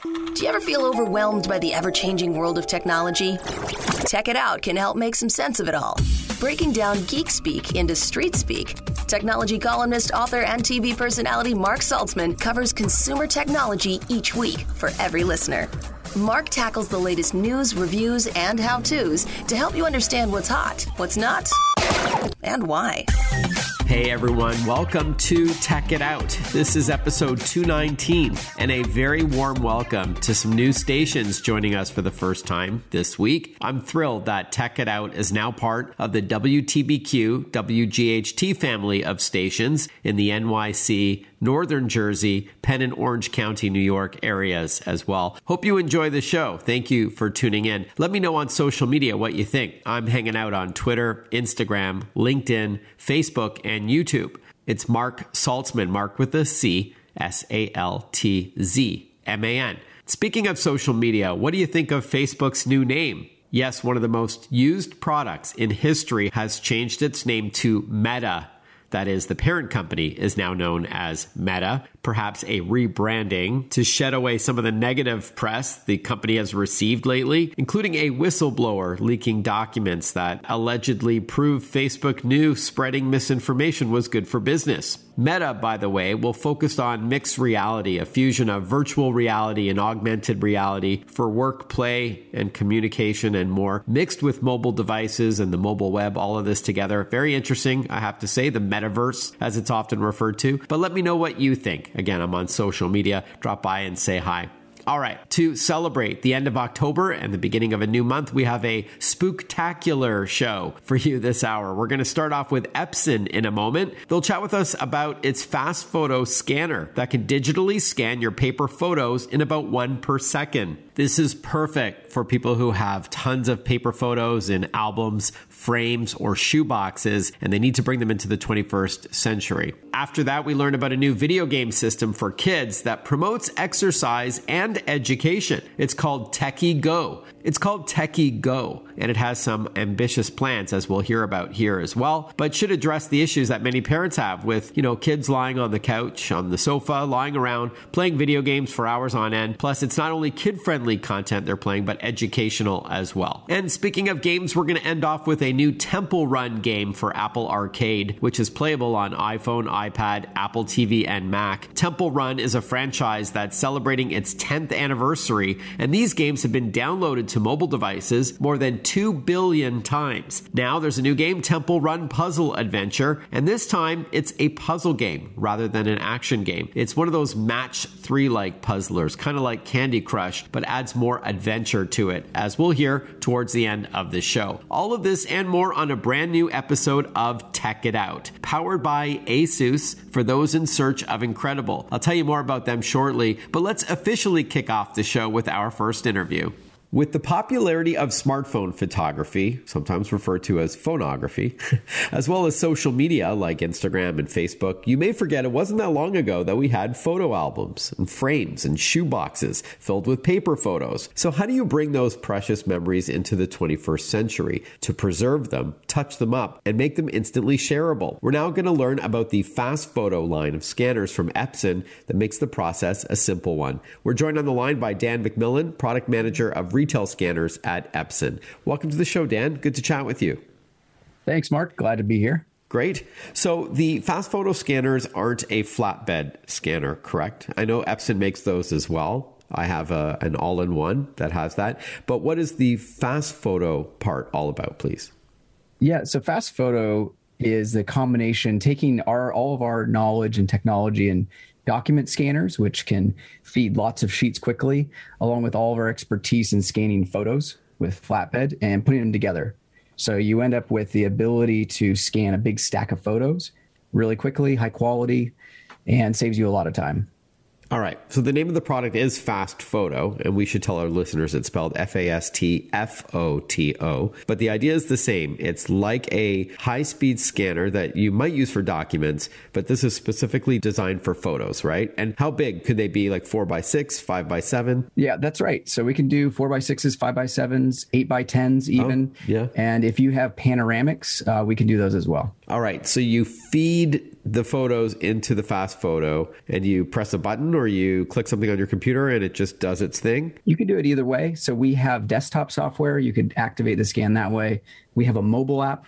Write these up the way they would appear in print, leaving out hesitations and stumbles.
Do you ever feel overwhelmed by the ever-changing world of technology? Tech It Out can help make some sense of it all. Breaking down geek speak into street speak, technology columnist, author, and TV personality Mark Saltzman covers consumer technology each week for every listener. Mark tackles the latest news, reviews, and how-tos to help you understand what's hot, what's not, and why. Hey everyone, welcome to Tech It Out. This is episode 219, and a very warm welcome to some new stations joining us for the first time this week. I'm thrilled that Tech It Out is now part of the WTBQ WGHT family of stations in the NYC, Northern Jersey, Penn and Orange County, New York areas as well. Hope you enjoy the show. Thank you for tuning in. Let me know on social media what you think. I'm hanging out on Twitter, Instagram, LinkedIn, Facebook, and YouTube. It's Mark Saltzman, Mark with a C, Saltzman. Speaking of social media, what do you think of Facebook's new name? Yes, one of the most used products in history has changed its name to Meta. That is, the parent company is now known as Meta, perhaps a rebranding to shed away some of the negative press the company has received lately, including a whistleblower leaking documents that allegedly proved Facebook knew spreading misinformation was good for business. Meta, by the way, will focus on mixed reality, a fusion of virtual reality and augmented reality for work, play, and communication and more, mixed with mobile devices and the mobile web, all of this together. Very interesting, I have to say, the metaverse, as it's often referred to. But let me know what you think. Again, I'm on social media. Drop by and say hi. All right, to celebrate the end of October and the beginning of a new month, we have a spooktacular show for you this hour. We're going to start off with Epson in a moment. They'll chat with us about its FastFoto scanner that can digitally scan your paper photos in about 1 per second. This is perfect for people who have tons of paper photos in albums, frames, or shoeboxes, and they need to bring them into the 21st century. After that, we learn about a new video game system for kids that promotes exercise and education. It's called TekyGo. It's called TekyGo, and it has some ambitious plans, as we'll hear about here as well, but should address the issues that many parents have with, kids lying on the couch, on the sofa, lying around, playing video games for hours on end. Plus, it's not only kid-friendly content they're playing, but educational as well. And speaking of games, we're going to end off with a new Temple Run game for Apple Arcade, which is playable on iPhone, iPad, Apple TV, and Mac. Temple Run is a franchise that's celebrating its 10th anniversary, and these games have been downloaded to mobile devices more than 2 billion times. Now there's a new game, Temple Run Puzzle Adventure, and this time it's a puzzle game rather than an action game. It's one of those match 3-like puzzlers, kind of like Candy Crush, but adds more adventure to it, as we'll hear towards the end of the show. All of this and more on a brand new episode of Tech It Out, powered by Asus for those in search of incredible. I'll tell you more about them shortly, but let's officially kick off the show with our first interview. With the popularity of smartphone photography, sometimes referred to as phonography, as well as social media like Instagram and Facebook, you may forget it wasn't that long ago that we had photo albums and frames and shoeboxes filled with paper photos. So how do you bring those precious memories into the 21st century to preserve them, touch them up, and make them instantly shareable? We're now going to learn about the FastFoto line of scanners from Epson that makes the process a simple one. We're joined on the line by Dan McMillan, product manager of retail scanners at Epson. Welcome to the show, Dan. Good to chat with you. Thanks, Mark. Glad to be here. Great. So the FastFoto scanners aren't a flatbed scanner, correct? I know Epson makes those as well. I have an all-in-one that has that. But what is the FastFoto part all about, please? Yeah, so FastFoto is the combination, taking all of our knowledge and technology and document scanners, which can feed lots of sheets quickly, along with all of our expertise in scanning photos with flatbed and putting them together. So you end up with the ability to scan a big stack of photos really quickly, high quality, and saves you a lot of time. All right. So the name of the product is FastFoto, and we should tell our listeners it's spelled FastFoto. But the idea is the same. It's like a high-speed scanner that you might use for documents, but this is specifically designed for photos, right? And how big could they be? Like 4x6, 5x7? Yeah, that's right. So we can do 4x6s, 5x7s, 8x10s even. Yeah. And if you have panoramics, we can do those as well. All right. So you feed the photos into the FastFoto and you press a button or you click something on your computer and it just does its thing? You can do it either way. So we have desktop software. You could activate the scan that way. We have a mobile app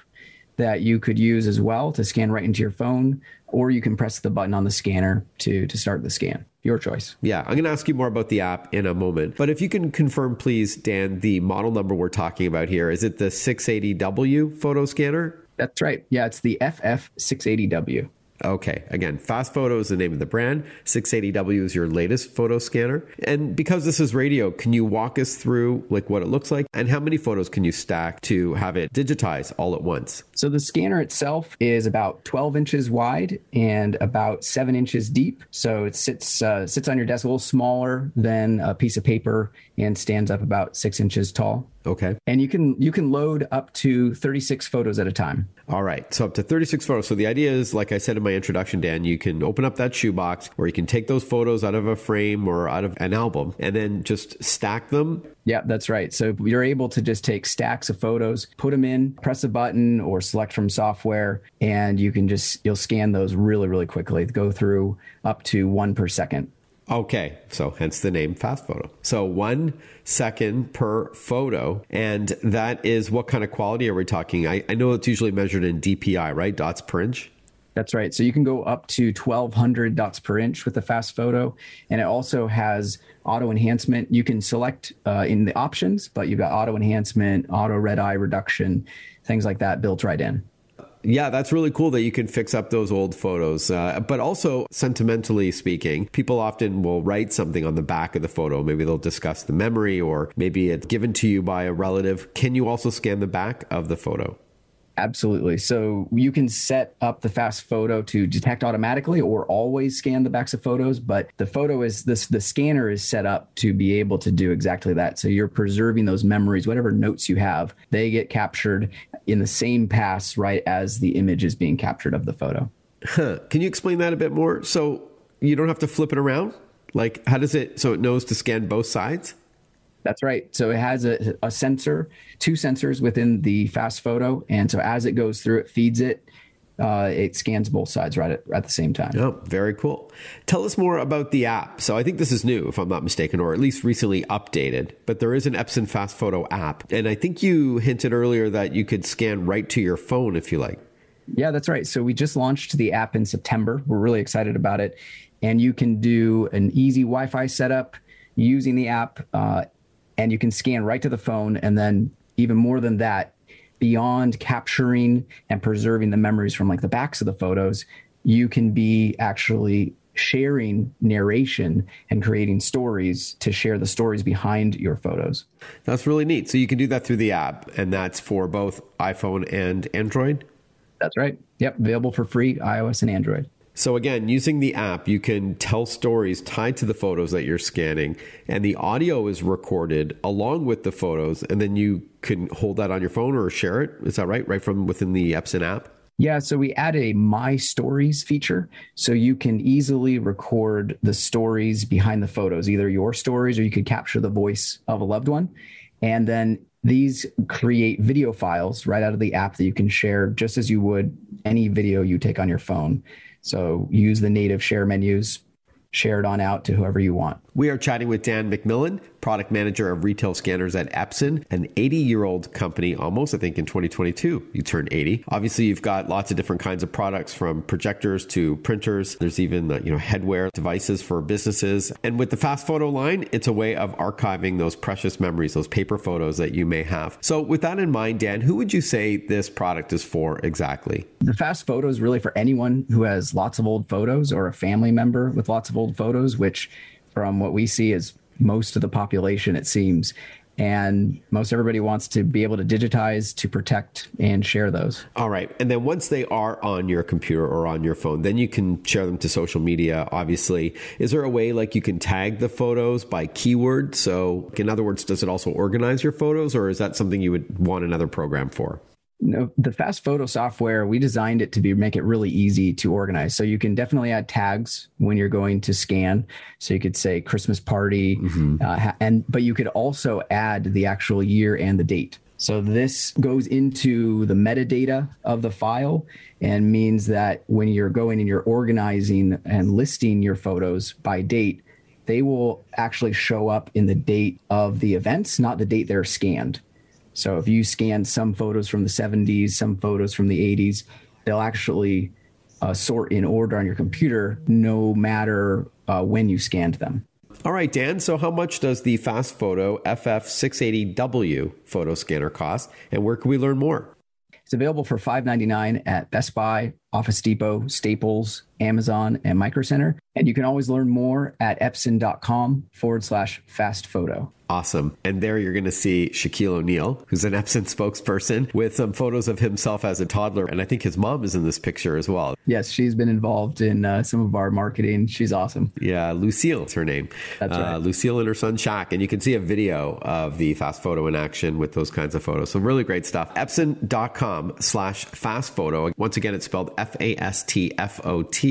that you could use as well to scan right into your phone, or you can press the button on the scanner to start the scan. Your choice. Yeah, I'm going to ask you more about the app in a moment. But if you can confirm, please, Dan, the model number we're talking about here. Is it the 680W photo scanner? That's right. Yeah, it's the FF680W. Okay. Again, FastFoto is the name of the brand. 680W is your latest photo scanner. And because this is radio, can you walk us through like what it looks like and how many photos can you stack to have it digitize all at once? So the scanner itself is about 12 inches wide and about 7 inches deep. So it sits on your desk a little smaller than a piece of paper and stands up about 6 inches tall. Okay. And you can load up to 36 photos at a time. All right. So up to 36 photos. So the idea is, like I said in my introduction, Dan, you can open up that shoebox or you can take those photos out of a frame or out of an album and then just stack them. Yeah, that's right. So you're able to just take stacks of photos, put them in, press a button or select from software, and you'll scan those really, really quickly. Go through up to 1 per second. Okay, so hence the name FastFoto. So 1 second per photo. And that is what kind of quality are we talking? I know it's usually measured in DPI, right? Dots per inch? That's right. So you can go up to 1,200 dots per inch with the FastFoto. And it also has auto enhancement. You can select in the options, but you've got auto enhancement, auto red eye reduction, things like that built right in. Yeah, that's really cool that you can fix up those old photos. But also, sentimentally speaking, people often will write something on the back of the photo. Maybe they'll discuss the memory, or maybe it's given to you by a relative. Can you also scan the back of the photo? Absolutely. So you can set up the FastFoto to detect automatically or always scan the backs of photos, but the scanner is set up to be able to do exactly that. So you're preserving those memories, whatever notes you have, they get captured in the same pass right as the image is being captured of the photo. Huh. Can you explain that a bit more? So you don't have to flip it around? Like, how does it, so it knows to scan both sides? That's right. So it has a sensor, 2 sensors within the FastFoto. And so as it goes through, it feeds it. It scans both sides right at the same time. Oh, very cool. Tell us more about the app. So I think this is new, if I'm not mistaken, or at least recently updated. But there is an Epson FastFoto app. And I think you hinted earlier that you could scan right to your phone if you like. Yeah, that's right. So we just launched the app in September. We're really excited about it. And you can do an easy Wi-Fi setup using the app. And you can scan right to the phone. And then even more than that, beyond capturing and preserving the memories from like the backs of the photos, you can be actually sharing narration and creating stories to share the stories behind your photos. That's really neat. So you can do that through the app, and that's for both iPhone and Android? That's right. Yep. Available for free, iOS and Android. So again, using the app, you can tell stories tied to the photos that you're scanning, and the audio is recorded along with the photos, and then you can hold that on your phone or share it. Is that right? Right from within the Epson app? Yeah, so we added a My Stories feature, so you can easily record the stories behind the photos, either your stories or you could capture the voice of a loved one. And then these create video files right out of the app that you can share just as you would any video you take on your phone. So use the native share menus, share it on out to whoever you want. We are chatting with Dan McMillan, product manager of retail scanners at Epson, an 80-year-old company, almost, I think in 2022, you turned 80. Obviously, you've got lots of different kinds of products, from projectors to printers. There's even headwear devices for businesses. And with the FastFoto line, it's a way of archiving those precious memories, those paper photos that you may have. So with that in mind, Dan, who would you say this product is for exactly? The FastFoto is really for anyone who has lots of old photos or a family member with lots of old photos, which from what we see is most of the population, it seems. And most everybody wants to be able to digitize, to protect, and share those. All right. And then once they are on your computer or on your phone, then you can share them to social media, obviously. Is there a way like you can tag the photos by keyword? So in other words, does it also organize your photos, or is that something you would want another program for? No, the FastFoto software, we designed it to make it really easy to organize. So you can definitely add tags when you're going to scan. So you could say Christmas party, but you could also add the actual year and the date. So this goes into the metadata of the file and means that when you're going and you're organizing and listing your photos by date, they will actually show up in the date of the events, not the date they're scanned. So if you scan some photos from the 70s, some photos from the 80s, they'll actually sort in order on your computer, no matter when you scanned them. All right, Dan, so how much does the FastFoto FF680W photo scanner cost, and where can we learn more? It's available for $5.99 at Best Buy, Office Depot, Staples, Amazon, and Micro Center. And you can always learn more at epson.com/fastphoto. Awesome. And there you're going to see Shaquille O'Neal, who's an Epson spokesperson, with some photos of himself as a toddler. And I think his mom is in this picture as well. Yes, she's been involved in some of our marketing. She's awesome. Yeah, Lucille is her name. That's right. Lucille and her son Shaq. And you can see a video of the FastFoto in action with those kinds of photos. So really great stuff. Epson.com/fastphoto. Once again, it's spelled FastFoto.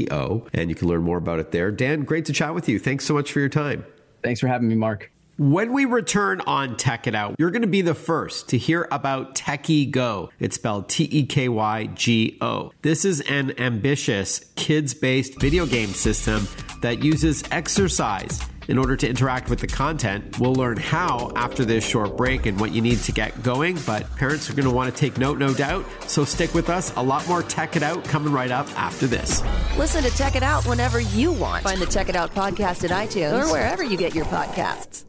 And you can learn more about it there. Dan, great to chat with you. Thanks so much for your time. Thanks for having me, Mark. When we return on Tech It Out, you're going to be the first to hear about TekyGo. It's spelled TekyGo. This is an ambitious, kids-based video game system that uses exercise in order to interact with the content. We'll learn how after this short break and what you need to get going, but parents are going to want to take note, no doubt. So stick with us. A lot more Tech It Out coming right up after this. Listen to Tech It Out whenever you want. Find the Tech It Out podcast at iTunes or wherever you get your podcasts.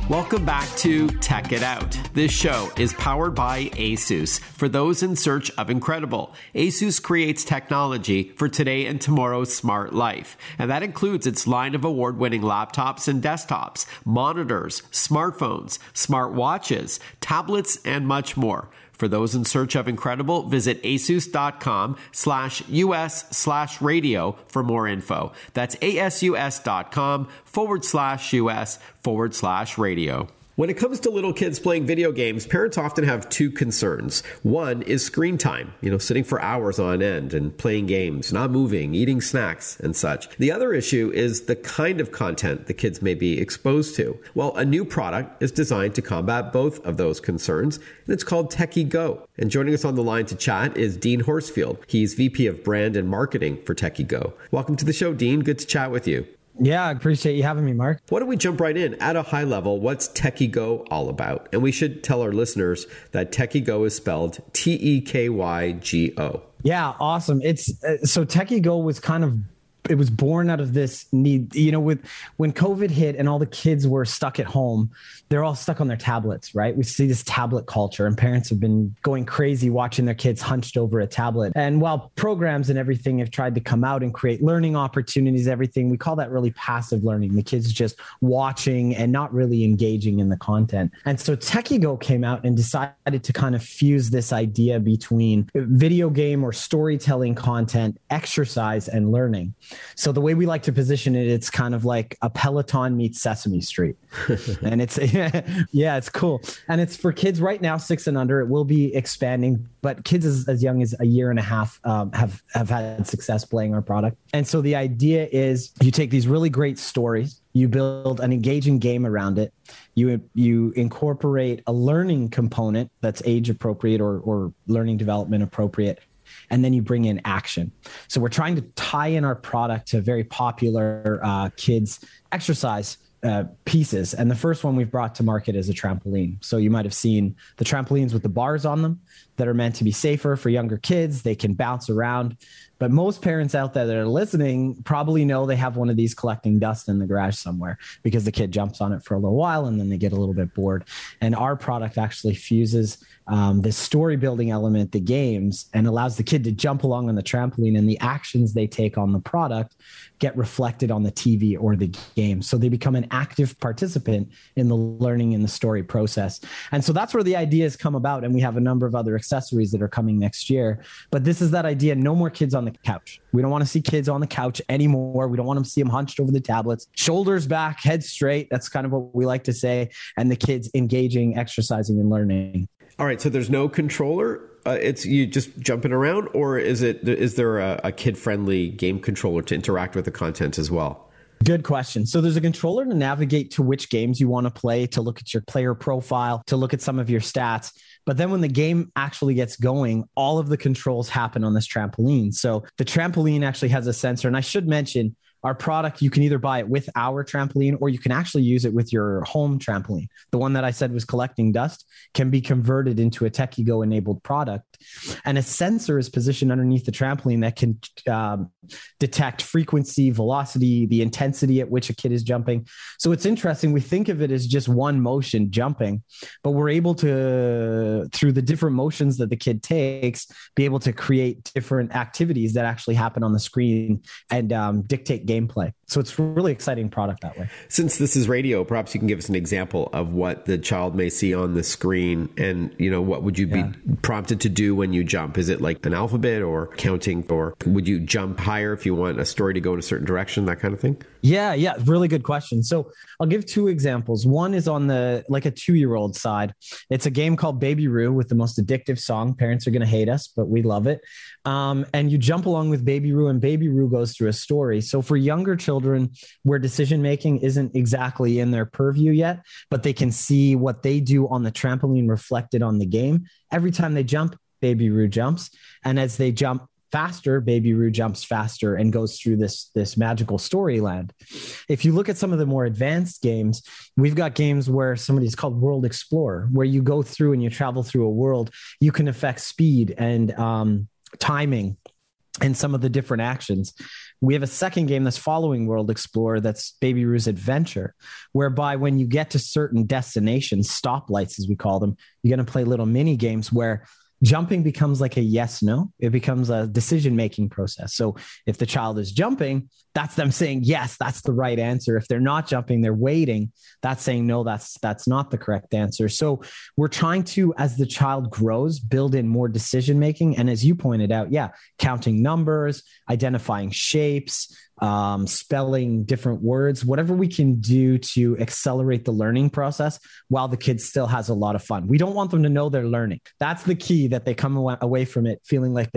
Welcome back to Tech It Out. This show is powered by ASUS. For those in search of incredible, ASUS creates technology for today and tomorrow's smart life. And that includes its line of award-winning laptops and desktops, monitors, smartphones, smartwatches, tablets, and much more. For those in search of incredible, visit asus.com/US/radio for more info. That's asus.com/US/radio. When it comes to little kids playing video games, parents often have two concerns. One is screen time, sitting for hours on end and playing games, not moving, eating snacks and such. The other issue is the kind of content the kids may be exposed to. Well, a new product is designed to combat both of those concerns, and it's called TekyGo. And joining us on the line to chat is Dean Horsfield. He's VP of Brand and Marketing for TekyGo. Welcome to the show, Dean. Good to chat with you. Yeah, I appreciate you having me, Mark. Why don't we jump right in? At a high level, what's TekyGo all about? And we should tell our listeners that TekyGo is spelled TekyGo. Yeah, awesome. So TekyGo was it was born out of this need, when COVID hit and all the kids were stuck at home, they're all stuck on their tablets, right? We see this tablet culture and parents have been going crazy watching their kids hunched over a tablet. And while programs and everything have tried to come out and create learning opportunities, everything, we call that really passive learning. The kids just watching and not really engaging in the content. And so TekyGo came out and decided to kind of fuse this idea between video game or storytelling content, exercise, and learning. So the way we like to position it, it's kind of like a Peloton meets Sesame Street. And it's, yeah, it's cool. And it's for kids right now, 6 and under. It will be expanding, but kids as young as a year and a half have had success playing our product. And so the idea is you take these really great stories, you build an engaging game around it. You incorporate a learning component that's age appropriate or learning development appropriate. And then you bring in action. So we're trying to tie in our product to very popular kids exercise pieces. And the first one we've brought to market is a trampoline. So you might have seen the trampolines with the bars on them that are meant to be safer for younger kids. They can bounce around. But most parents out there that are listening probably know they have one of these collecting dust in the garage somewhere because the kid jumps on it for a little while and then they get a little bit bored. And our product actually fuses this story building element, the games, and allows the kid to jump along on the trampoline, and the actions they take on the product get reflected on the TV or the game. So they become an active participant in the learning and the story process. And so that's where the ideas come about. And we have a number of other accessories that are coming next year. But this is that idea, no more kids on the couch. We don't want to see kids on the couch anymore. We don't want to see them hunched over the tablets, shoulders back, head straight. That's kind of what we like to say. And the kids engaging, exercising, and learning. All right, so there's no controller. it's you just jumping around, or is there a kid-friendly game controller to interact with the content as well? Good question. So there's a controller to navigate to which games you want to play, to look at your player profile, to look at some of your stats. But then when the game actually gets going, all of the controls happen on this trampoline. So the trampoline actually has a sensor. And I should mention, our product, you can either buy it with our trampoline or you can actually use it with your home trampoline. The one that I said was collecting dust can be converted into a TekyGo enabled product. And a sensor is positioned underneath the trampoline that can detect frequency, velocity, the intensity at which a kid is jumping. So it's interesting. We think of it as just one motion jumping, but we're able to, through the different motions that the kid takes, be able to create different activities that actually happen on the screen and dictate gameplay. So it's a really exciting product that way. Since this is radio, perhaps you can give us an example of what the child may see on the screen, and what would you be prompted to do when you jump? Is it like an alphabet or counting, or would you jump higher if you want a story to go in a certain direction, that kind of thing? Yeah, really good question. So I'll give two examples. One is on the a 2-year-old side. It's a game called Baby Roo with the most addictive song. Parents are going to hate us, but we love it. And you jump along with Baby Roo, and Baby Roo goes through a story. So for younger children where decision making isn't exactly in their purview yet, but they can see what they do on the trampoline reflected on the game. Every time they jump, Baby Roo jumps. And as they jump faster, Baby Roo jumps faster and goes through this magical storyland. If you look at some of the more advanced games, we've got games where somebody's called World Explorer, where you go through and you travel through a world. You can affect speed and timing and some of the different actions. We have a second game that's following World Explorer, that's Baby Roo's Adventure, whereby when you get to certain destinations, stoplights as we call them, you're going to play little mini games where jumping becomes like a yes/no. It becomes a decision-making process. So if the child is jumping, that's them saying, yes, that's the right answer. If they're not jumping, they're waiting. That's saying, no, that's not the correct answer. So we're trying to, as the child grows, build in more decision-making. And as you pointed out, counting numbers, identifying shapes, spelling different words, whatever we can do to accelerate the learning process while the kid still has a lot of fun. We don't want them to know they're learning. That's the key, that they come away from it feeling like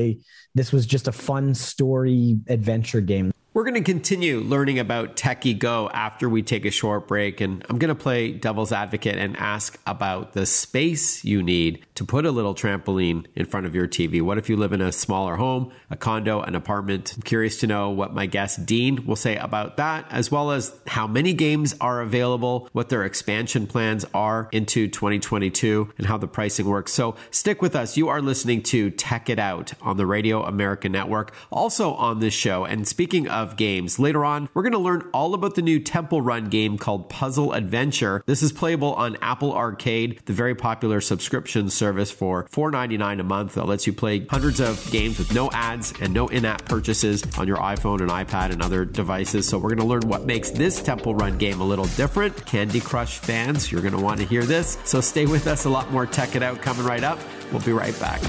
this was just a fun story adventure game. We're going to continue learning about TekyGo after we take a short break, and I'm going to play devil's advocate and ask about the space you need to put a little trampoline in front of your TV. What if you live in a smaller home, a condo, an apartment? I'm curious to know what my guest Dean will say about that, as well as how many games are available, what their expansion plans are into 2022, and how the pricing works. So stick with us. You are listening to Tech It Out on the Radio America Network, also on this show. And speaking of games, later on, we're going to learn all about the new Temple Run game called Puzzle Adventure. This is playable on Apple Arcade, the very popular subscription service for $4.99 a month that lets you play hundreds of games with no ads and no in-app purchases on your iPhone and iPad and other devices. So we're going to learn what makes this Temple Run game a little different. Candy Crush fans, you're going to want to hear this. So stay with us. A lot more Tech It Out coming right up. We'll be right back.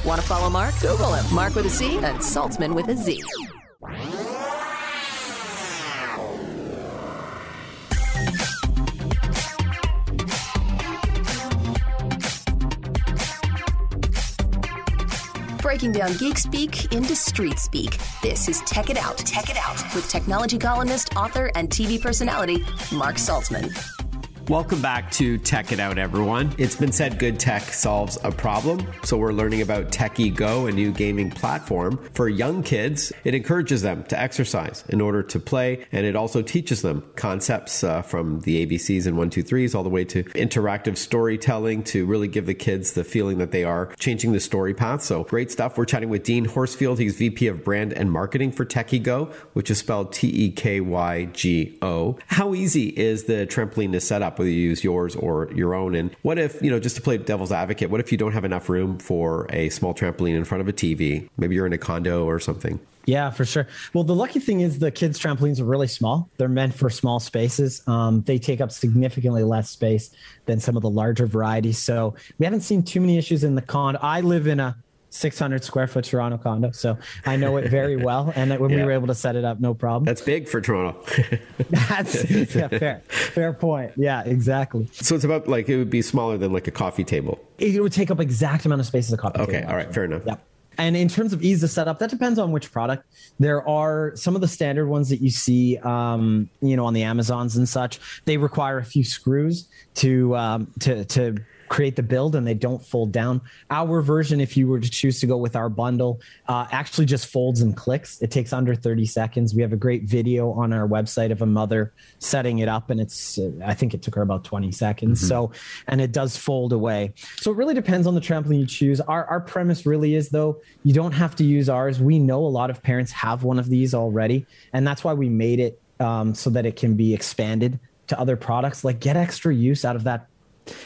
Want to follow Mark? Google him. Mark with a C and Saltzman with a Z. Breaking down geek speak into street speak. This is Tech It Out. Tech It Out with technology columnist, author, and TV personality Mark Saltzman. Welcome back to Tech It Out, everyone. It's been said good tech solves a problem, so we're learning about TekyGo, a new gaming platform for young kids. It encourages them to exercise in order to play, and it also teaches them concepts from the ABCs and 1, 2, 3s all the way to interactive storytelling to really give the kids the feeling that they are changing the story path. So great stuff. We're chatting with Dean Horsfield. He's VP of Brand and Marketing for TekyGo, which is spelled TekyGo. How easy is the trampoline to set up, whether you use yours or your own? And what if, just to play devil's advocate, what if you don't have enough room for a small trampoline in front of a TV? Maybe you're in a condo or something. Yeah, for sure. Well, the lucky thing is the kids' trampolines are really small. They're meant for small spaces. They take up significantly less space than some of the larger varieties. So we haven't seen too many issues in the condo. I live in a 600 square foot Toronto condo. So I know it very well. And when we were able to set it up, no problem. That's big for Toronto. Fair point. Yeah, exactly. So it's about like, it would be smaller than like a coffee table. It would take up exact amount of space as a coffee table. Okay. All right. Fair enough. Yep. And in terms of ease of setup, that depends on which product. There are some of the standard ones that you see, on the Amazons and such. They require a few screws to create the build, and they don't fold down. Our version, if you were to choose to go with our bundle, actually just folds and clicks. It takes under 30 seconds. We have a great video on our website of a mother setting it up, and I think it took her about 20 seconds. Mm-hmm. So, and it does fold away. So it really depends on the trampoline you choose. Our premise really is, though, you don't have to use ours. We know a lot of parents have one of these already, and that's why we made it so that it can be expanded to other products. Like, get extra use out of that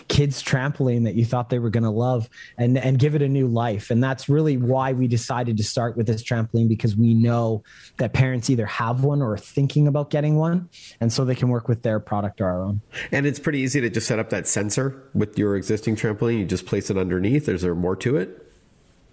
kids trampoline that you thought they were going to love, and give it a new life. And that's really why we decided to start with this trampoline, because we know that parents either have one or are thinking about getting one, and so they can work with their product or our own. And it's pretty easy to just set up that sensor with your existing trampoline. You just place it underneath. Is there more to it?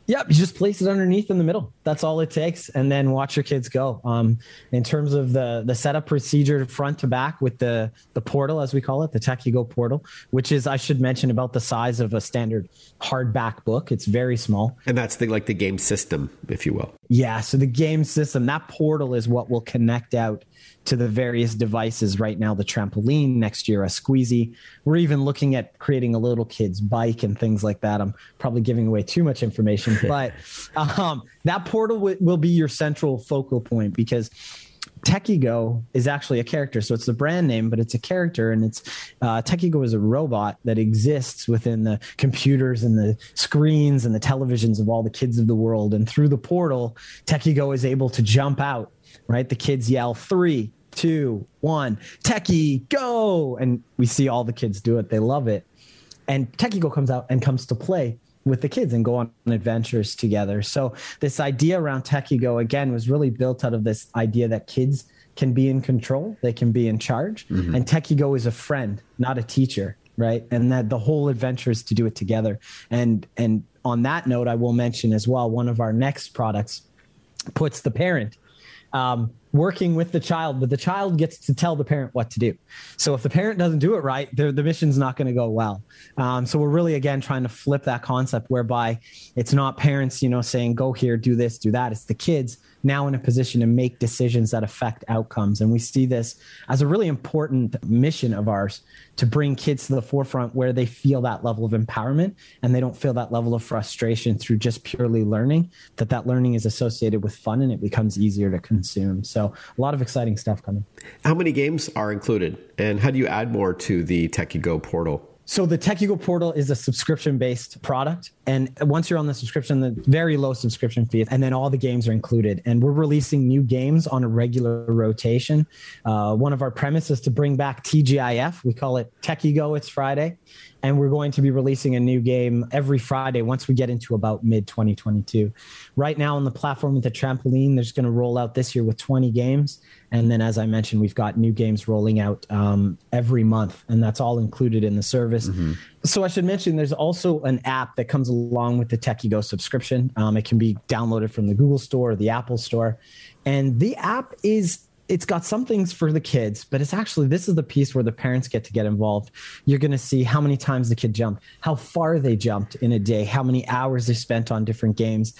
Yep, you just place it underneath in the middle. That's all it takes, and then watch your kids go. In terms of the setup procedure, front to back with the portal, as we call it, the TekyGo portal, which is, I should mention, about the size of a standard hardback book. It's very small. And that's the game system, if you will. Yeah, so the game system, that portal is what will connect out to the various devices. Right now, the trampoline, next year a squeezy. We're even looking at creating a little kid's bike and things like that. I'm probably giving away too much information, but that portal will be your central focal point, because TekyGo is actually a character. So it's the brand name, but it's a character, and it's TekyGo is a robot that exists within the computers and the screens and the televisions of all the kids of the world. And through the portal, TekyGo is able to jump out, right? The kids yell 3, 2, 1, Techie, go. And we see all the kids do it. They love it. And TekyGo comes out and comes to play with the kids and go on adventures together. So this idea around TekyGo, again, was really built out of this idea that kids can be in control. They can be in charge. Mm-hmm. And TekyGo is a friend, not a teacher, right? And that the whole adventure is to do it together. And on that note, I will mention as well, one of our next products puts the parent working with the child, but the child gets to tell the parent what to do. So if the parent doesn't do it right, the mission's not going to go well. So we're really, again, trying to flip that concept whereby it's not parents, saying, go here, do this, do that. It's the kids now in a position to make decisions that affect outcomes. And we see this as a really important mission of ours, to bring kids to the forefront where they feel that level of empowerment and they don't feel that level of frustration through just purely learning, that learning is associated with fun and it becomes easier to consume. So a lot of exciting stuff coming. How many games are included, and how do you add more to the TekyGo portal? So the TekyGo portal is a subscription-based product. And once you're on the subscription, the very low subscription fee, and then all the games are included. And we're releasing new games on a regular rotation. One of our premises is to bring back TGIF. We call it TekyGo. It's Friday. And we're going to be releasing a new game every Friday once we get into about mid-2022. Right now on the platform with the Trampoline, there's going to roll out this year with 20 games. And then, as I mentioned, we've got new games rolling out every month, and that's all included in the service. Mm-hmm. So I should mention there's also an app that comes along with the TekyGo subscription. It can be downloaded from the Google Store or the Apple Store. And the app it's got some things for the kids, but it's actually, this is the piece where the parents get to get involved. You're going to see how many times the kid jumped, how far they jumped in a day, how many hours they spent on different games.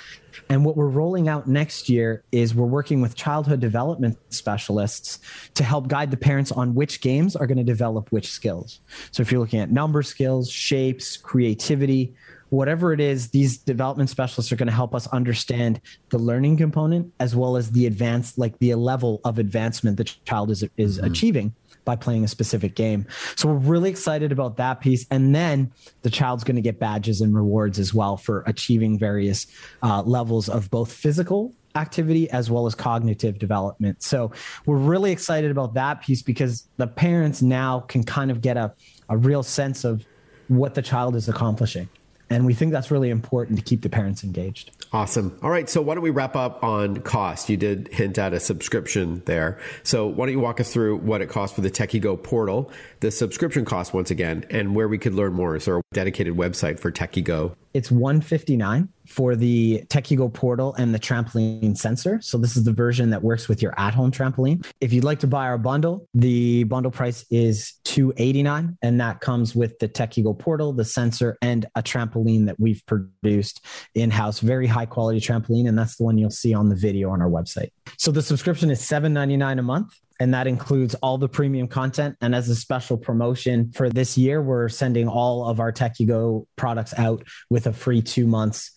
And what we're rolling out next year is we're working with childhood development specialists to help guide the parents on which games are going to develop which skills. So if you're looking at number skills, shapes, creativity, whatever it is, these development specialists are going to help us understand the learning component as well as the advanced, like the level of advancement the child is mm-hmm. achieving by playing a specific game. So we're really excited about that piece. And then the child's going to get badges and rewards as well for achieving various levels of both physical activity as well as cognitive development. So we're really excited about that piece because the parents now can kind of get a real sense of what the child is accomplishing. And we think that's really important to keep the parents engaged. Awesome. All right. So why don't we wrap up on cost? You did hint at a subscription there. So why don't you walk us through what it costs for the TekyGo portal, the subscription cost once again, and where we could learn more? Is there a dedicated website for TekyGo? It's $159 for the TekyGo portal and the trampoline sensor. So this is the version that works with your at-home trampoline. If you'd like to buy our bundle, the bundle price is $289, and that comes with the TekyGo portal, the sensor, and a trampoline that we've produced in-house. Very high quality trampoline, and that's the one you'll see on the video on our website. So the subscription is $7.99 a month. And that includes all the premium content. And as a special promotion for this year, we're sending all of our TekyGo products out with a free 2 months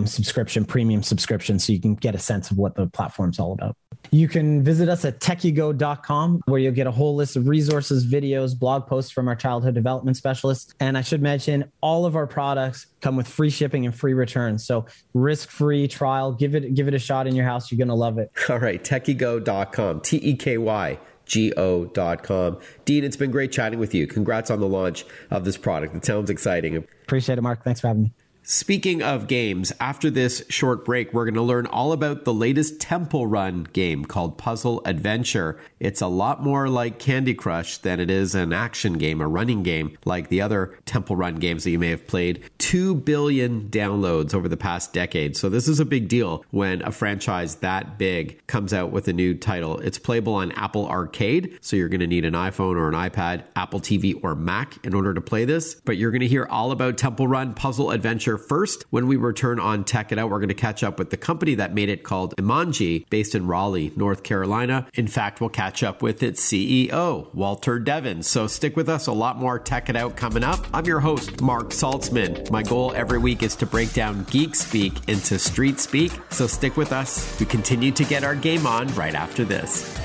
subscription, premium subscription, so you can get a sense of what the platform's all about. You can visit us at TekyGo.com, where you'll get a whole list of resources, videos, blog posts from our childhood development specialists. And I should mention, all of our products come with free shipping and free returns. So risk-free trial, give it a shot in your house. You're going to love it. All right, TekyGo.com, TekyGo.com. Dean, it's been great chatting with you. Congrats on the launch of this product. It sounds exciting. Appreciate it, Mark. Thanks for having me. Speaking of games, after this short break, we're going to learn all about the latest Temple Run game called Puzzle Adventure. It's a lot more like Candy Crush than it is an action game, a running game like the other Temple Run games that you may have played. 2 billion downloads over the past decade. So this is a big deal when a franchise that big comes out with a new title. It's playable on Apple Arcade, so you're going to need an iPhone or an iPad, Apple TV or Mac in order to play this. But you're going to hear all about Temple Run Puzzle Adventure first. When we return on Tech It Out, we're going to catch up with the company that made it, called Imangi, based in Raleigh, North Carolina. In fact, we'll catch up with its CEO, Walter Devins. So stick with us. A lot more Tech It Out coming up. I'm your host, Mark Saltzman. My goal every week is to break down geek speak into street speak. So stick with us. We continue to get our game on right after this.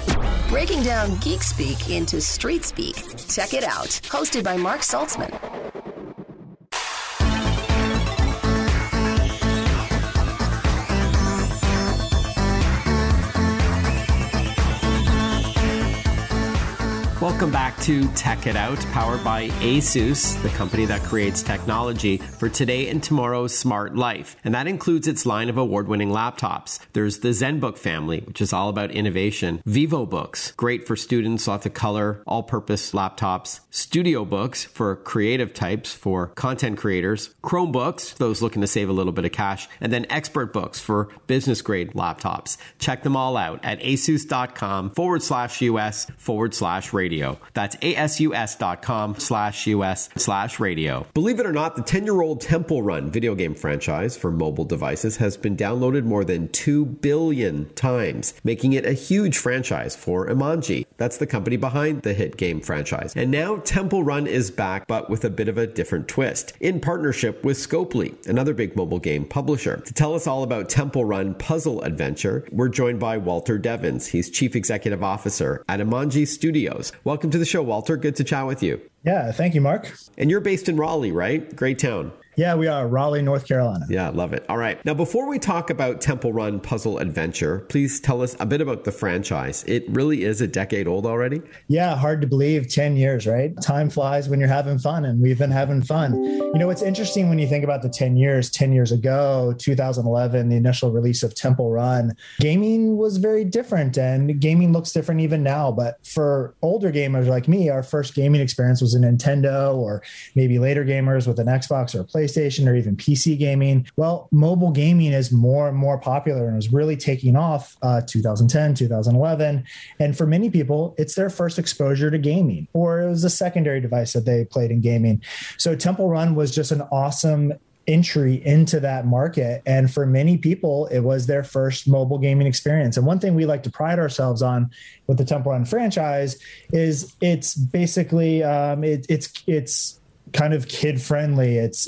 Breaking down geek speak into street speak. Tech It Out, hosted by Mark Saltzman. Welcome back to Tech It Out, powered by ASUS, the company that creates technology for today and tomorrow's smart life. And that includes its line of award-winning laptops. There's the ZenBook family, which is all about innovation. VivoBooks, great for students, lots of color, all-purpose laptops. Studio Books for creative types, for content creators. Chromebooks, those looking to save a little bit of cash. And then Expert Books for business-grade laptops. Check them all out at asus.com/US/radio. That's ASUS.com/US/radio. Believe it or not, the 10-year-old Temple Run video game franchise for mobile devices has been downloaded more than 2 billion times, making it a huge franchise for Imangi. That's the company behind the hit game franchise. And now Temple Run is back, but with a bit of a different twist, in partnership with Scopely, another big mobile game publisher. To tell us all about Temple Run Puzzle Adventure, we're joined by Walter Devins. He's Chief Executive Officer at Imangi Studios. Welcome to the show, Walter. Good to chat with you. Yeah, thank you, Mark. And you're based in Raleigh, right? Great town. Yeah, we are. Raleigh, North Carolina. Yeah, love it. All right. Now, before we talk about Temple Run Puzzle Adventure, please tell us a bit about the franchise. It really is a decade old already. Yeah, hard to believe. 10 years, right? Time flies when you're having fun, and we've been having fun. You know, it's interesting when you think about the 10 years. 10 years ago, 2011, the initial release of Temple Run, gaming was very different, and gaming looks different even now. But for older gamers like me, our first gaming experience was a Nintendo, or maybe later gamers with an Xbox or a PlayStation or even PC gaming. Well, mobile gaming is more and more popular and was really taking off 2010, 2011. And for many people, it's their first exposure to gaming, or it was a secondary device that they played in gaming. So Temple Run was just an awesome entry into that market. And for many people, it was their first mobile gaming experience. And one thing we like to pride ourselves on with the Temple Run franchise is it's basically, it's kind of kid friendly. It's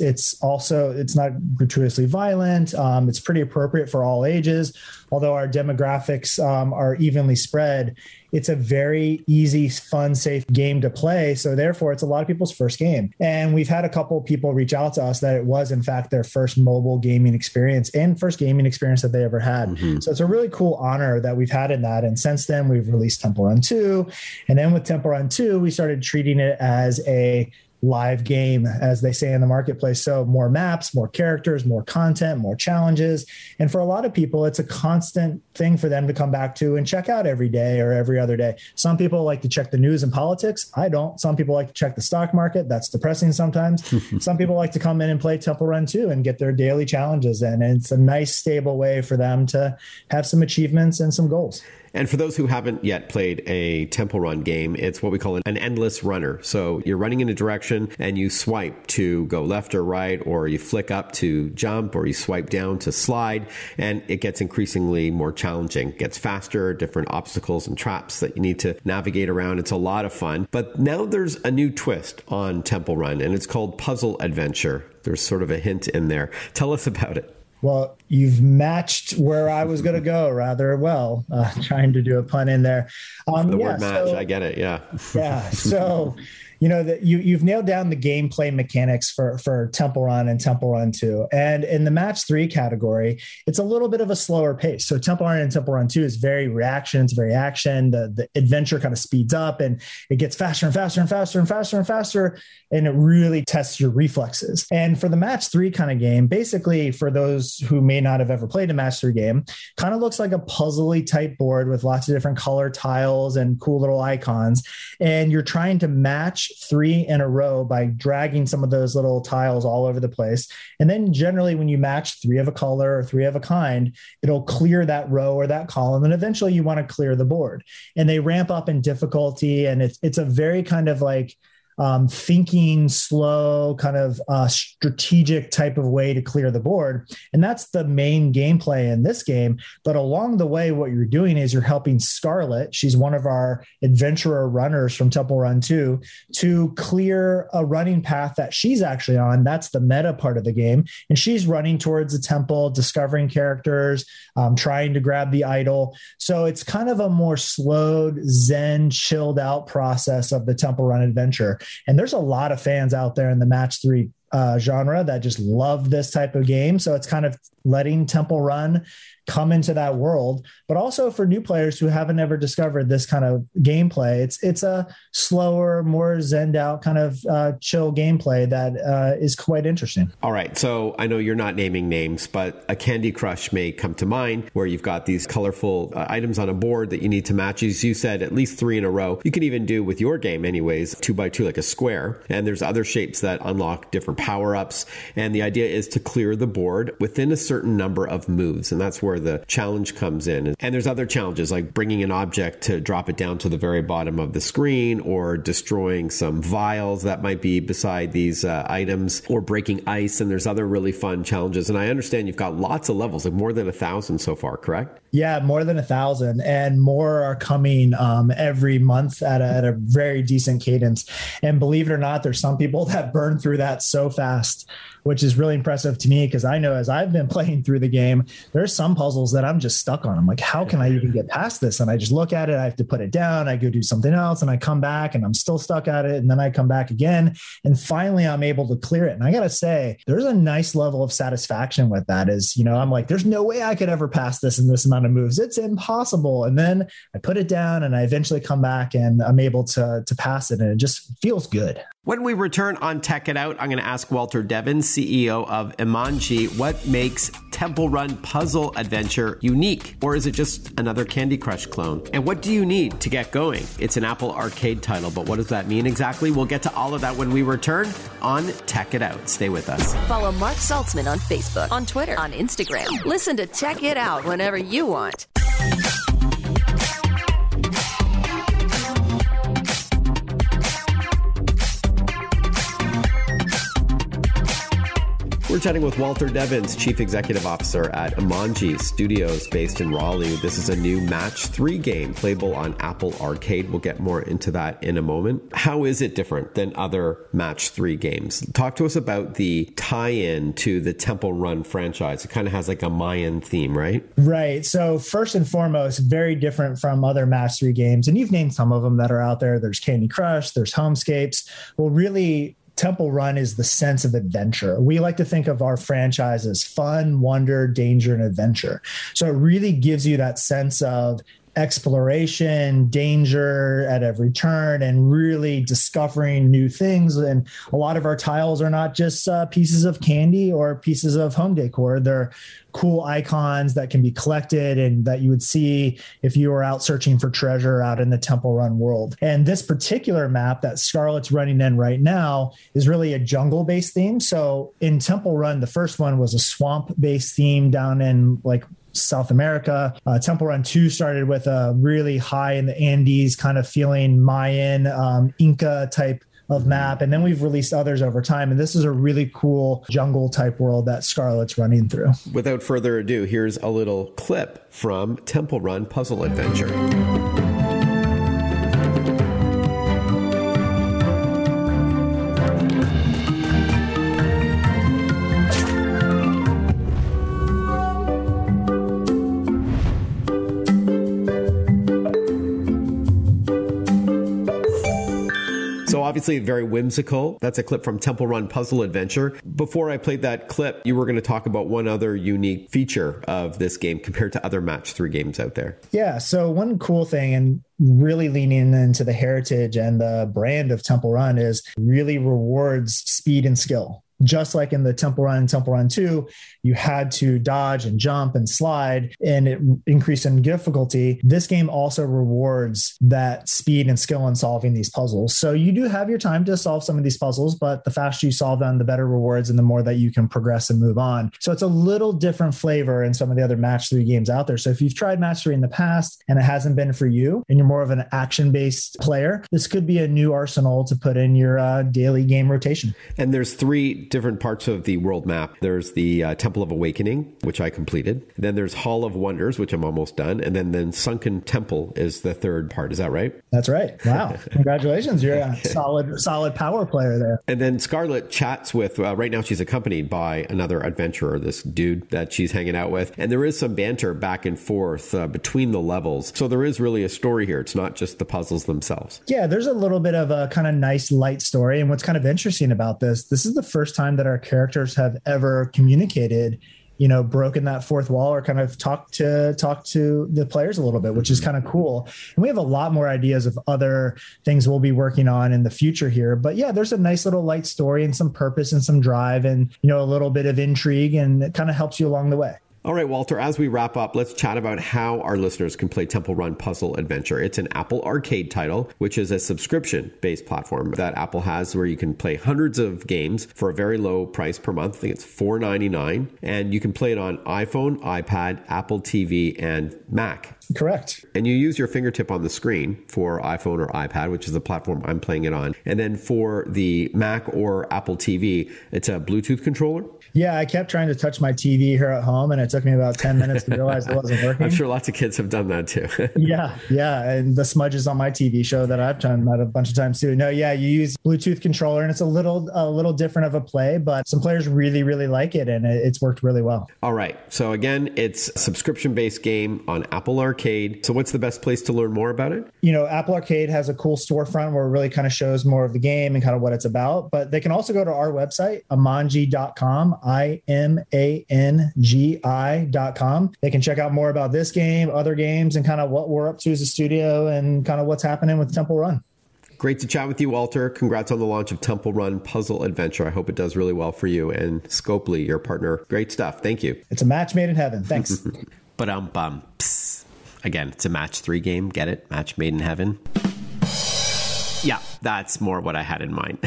not gratuitously violent. It's pretty appropriate for all ages. Although our demographics are evenly spread, it's a very easy, fun, safe game to play. So therefore, it's a lot of people's first game. And we've had a couple of people reach out to us that it was, in fact, their first mobile gaming experience and first gaming experience that they ever had. Mm-hmm. So it's a really cool honor that we've had in that. And since then, we've released Temple Run 2. And then with Temple Run 2, we started treating it as a live game, as they say in the marketplace. So more maps, more characters, more content, more challenges. And for a lot of people, it's a constant thing for them to come back to and check out every day or every other day. Some people like to check the news and politics. I don't. Some people like to check the stock market. That's depressing sometimes. Some people like to come in and play Temple Run 2 and get their daily challenges in. And it's a nice, stable way for them to have some achievements and some goals. And for those who haven't yet played a Temple Run game, it's what we call an endless runner. So you're running in a direction and you swipe to go left or right, or you flick up to jump, or you swipe down to slide, and it gets increasingly more challenging. It gets faster, different obstacles and traps that you need to navigate around. It's a lot of fun. But now there's a new twist on Temple Run, and it's called Puzzle Adventure. There's sort of a hint in there. Tell us about it. Well, you've matched where I was going to go rather well, trying to do a pun in there. The word match, I get it. Yeah. Yeah. So, you've nailed down the gameplay mechanics for Temple Run and Temple Run 2. And in the match 3 category, it's a little bit of a slower pace. So Temple Run and Temple Run 2 is very reaction. It's very action. The adventure kind of speeds up and it gets faster and faster and faster and faster and faster. And it really tests your reflexes. And for the match 3 kind of game, basically for those who may not have ever played a match 3 game, kind of looks like a puzzly type board with lots of different color tiles and cool little icons. And you're trying to match 3 in a row by dragging some of those little tiles all over the place. And then generally when you match 3 of a color or 3 of a kind, it'll clear that row or that column. And eventually you want to clear the board. And they ramp up in difficulty. And it's a very kind of like thinking slow, kind of strategic type of way to clear the board. And that's the main gameplay in this game. But along the way, what you're doing is you're helping Scarlett. She's one of our adventurer runners from Temple Run 2 to clear a running path that she's actually on. That's the meta part of the game. And she's running towards the temple, discovering characters, trying to grab the idol. So it's kind of a more slowed, zen, chilled out process of the Temple Run adventure. And there's a lot of fans out there in the match 3 genre that just love this type of game. So it's kind of letting Temple Run come into that world, but also for new players who haven't ever discovered this kind of gameplay, it's a slower, more zenned out kind of chill gameplay that is quite interesting. All right. So I know you're not naming names, but a Candy Crush may come to mind where you've got these colorful items on a board that you need to match. As you said, at least 3 in a row. You can even do with your game anyways, 2x2 like a square. And there's other shapes that unlock different power-ups. And the idea is to clear the board within a certain number of moves. And that's where the challenge comes in. And there's other challenges like bringing an object to drop it down to the very bottom of the screen, or destroying some vials that might be beside these items, or breaking ice. And there's other really fun challenges. And I understand you've got lots of levels, like more than 1,000 so far, correct? Yeah, more than 1,000, and more are coming every month at a very decent cadence. And believe it or not, there's some people that burn through that so fast, which is really impressive to me, because I know as I've been playing through the game, there's some puzzles that I'm just stuck on. I'm like, how can I even get past this? And I just look at it, I have to put it down, I go do something else, and I come back and I'm still stuck at it. And then I come back again, and finally I'm able to clear it. And I got to say, there's a nice level of satisfaction with that. Is, I'm like, there's no way I could ever pass this in this amount of moves. It's impossible. And then I put it down and I eventually come back and I'm able to pass it. And it just feels good. When we return on Tech It Out, I'm going to ask Walter Devins, CEO of Imangi, what makes Temple Run Puzzle Adventure unique? Or is it just another Candy Crush clone? And what do you need to get going? It's an Apple Arcade title, but what does that mean exactly? We'll get to all of that when we return on Tech It Out. Stay with us. Follow Mark Saltzman on Facebook, on Twitter, on Instagram. Listen to Tech It Out whenever you want. We're chatting with Walter Devins, Chief Executive Officer at Imangi Studios based in Raleigh. This is a new Match 3 game playable on Apple Arcade. We'll get more into that in a moment. How is it different than other Match 3 games? Talk to us about the tie-in to the Temple Run franchise. It kind of has like a Mayan theme, right? Right. So first and foremost, very different from other Match 3 games. And you've named some of them that are out there. There's Candy Crush, there's Homescapes. Well, really, Temple Run is the sense of adventure. We like to think of our franchise as fun, wonder, danger, and adventure. So it really gives you that sense of exploration, danger at every turn, and really discovering new things. And a lot of our tiles are not just pieces of candy or pieces of home decor. They're cool icons that can be collected and that you would see if you were out searching for treasure out in the Temple Run world. And this particular map that Scarlett's running in right now is really a jungle-based theme. So in Temple Run, the first one was a swamp-based theme down in like South America. Temple Run 2 started with a really high in the Andes, kind of feeling Mayan, Inca type of map. And then we've released others over time. And this is a really cool jungle type world that Scarlett's running through. Without further ado, here's a little clip from Temple Run Puzzle Adventure. Obviously very whimsical. That's a clip from Temple Run Puzzle Adventure. Before I played that clip, you were going to talk about one other unique feature of this game compared to other match 3 games out there. Yeah. So one cool thing, and really leaning into the heritage and the brand of Temple Run, is really rewards speed and skill. Just like in the Temple Run and Temple Run 2, you had to dodge and jump and slide, and it increased in difficulty. This game also rewards that speed and skill in solving these puzzles. So you do have your time to solve some of these puzzles, but the faster you solve them, the better rewards and the more that you can progress and move on. So it's a little different flavor in some of the other match 3 games out there. So if you've tried match 3 in the past and it hasn't been for you, and you're more of an action-based player, this could be a new arsenal to put in your daily game rotation. And there's 3 different parts of the world map. There's the Temple of Awakening, which I completed. Then there's Hall of Wonders, which I'm almost done. And then Sunken Temple is the 3rd part. Is that right? That's right. Wow. Congratulations. You're a solid power player there. And then Scarlett chats with, right now she's accompanied by another adventurer, this dude that she's hanging out with. And there is some banter back and forth between the levels. So there is really a story here. It's not just the puzzles themselves. Yeah, there's a little bit of a kind of nice light story. And what's kind of interesting about this is the first time that our characters have ever communicated, broken that 4th wall or kind of talk to the players a little bit, which is kind of cool. And we have a lot more ideas of other things we'll be working on in the future here. But yeah, there's a nice little light story and some purpose and some drive and, a little bit of intrigue, and it kind of helps you along the way. All right, Walter, as we wrap up, let's chat about how our listeners can play Temple Run Puzzle Adventure. It's an Apple Arcade title, which is a subscription-based platform that Apple has where you can play hundreds of games for a very low price per month. I think it's $4.99. And you can play it on iPhone, iPad, Apple TV, and Mac. Correct. And you use your fingertip on the screen for iPhone or iPad, which is the platform I'm playing it on. And then for the Mac or Apple TV, it's a Bluetooth controller. Yeah, I kept trying to touch my TV here at home, and it took me about 10 minutes to realize it wasn't working. I'm sure lots of kids have done that too. Yeah. And the smudges on my TV show that I've done that a bunch of times too. No, yeah, you use Bluetooth controller, and it's a little different of a play, but some players really, really like it, and it's worked really well. All right. So again, it's a subscription-based game on Apple Arcade. So what's the best place to learn more about it? Apple Arcade has a cool storefront where it really kind of shows more of the game and kind of what it's about, but they can also go to our website, imangi.com. IMANGI.com. They can check out more about this game, other games, and kind of what we're up to as a studio and kind of what's happening with Temple Run. Great to chat with you, Walter. Congrats on the launch of Temple Run Puzzle Adventure. I hope it does really well for you and Scopely, your partner. Great stuff. Thank you. It's a match made in heaven. Thanks. Again, it's a match 3 game. Get it? Match made in heaven. Yeah, that's more what I had in mind.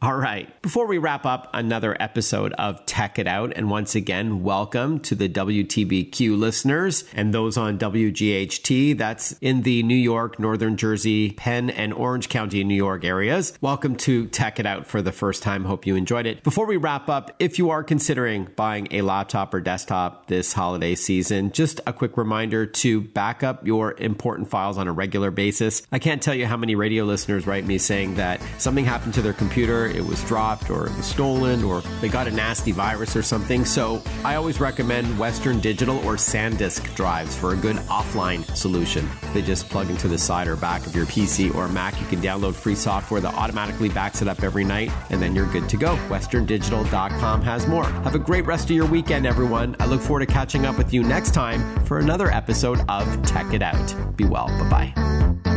All right. Before we wrap up another episode of Tech It Out, and once again, welcome to the WTBQ listeners and those on WGHT. That's in the New York, Northern Jersey, Penn, and Orange County, New York areas. Welcome to Tech It Out for the first time. Hope you enjoyed it. Before we wrap up, if you are considering buying a laptop or desktop this holiday season, just a quick reminder to back up your important files on a regular basis. I can't tell you how many radio listeners write me saying that something happened to their computer, it was dropped or it was stolen or they got a nasty virus or something. So I always recommend Western Digital or SanDisk drives for a good offline solution. They just plug into the side or back of your PC or Mac. You can download free software that automatically backs it up every night, and then you're good to go. westerndigital.com has more. Have a great rest of your weekend, everyone. I look forward to catching up with you next time for another episode of Tech It Out. Be well. Bye-bye.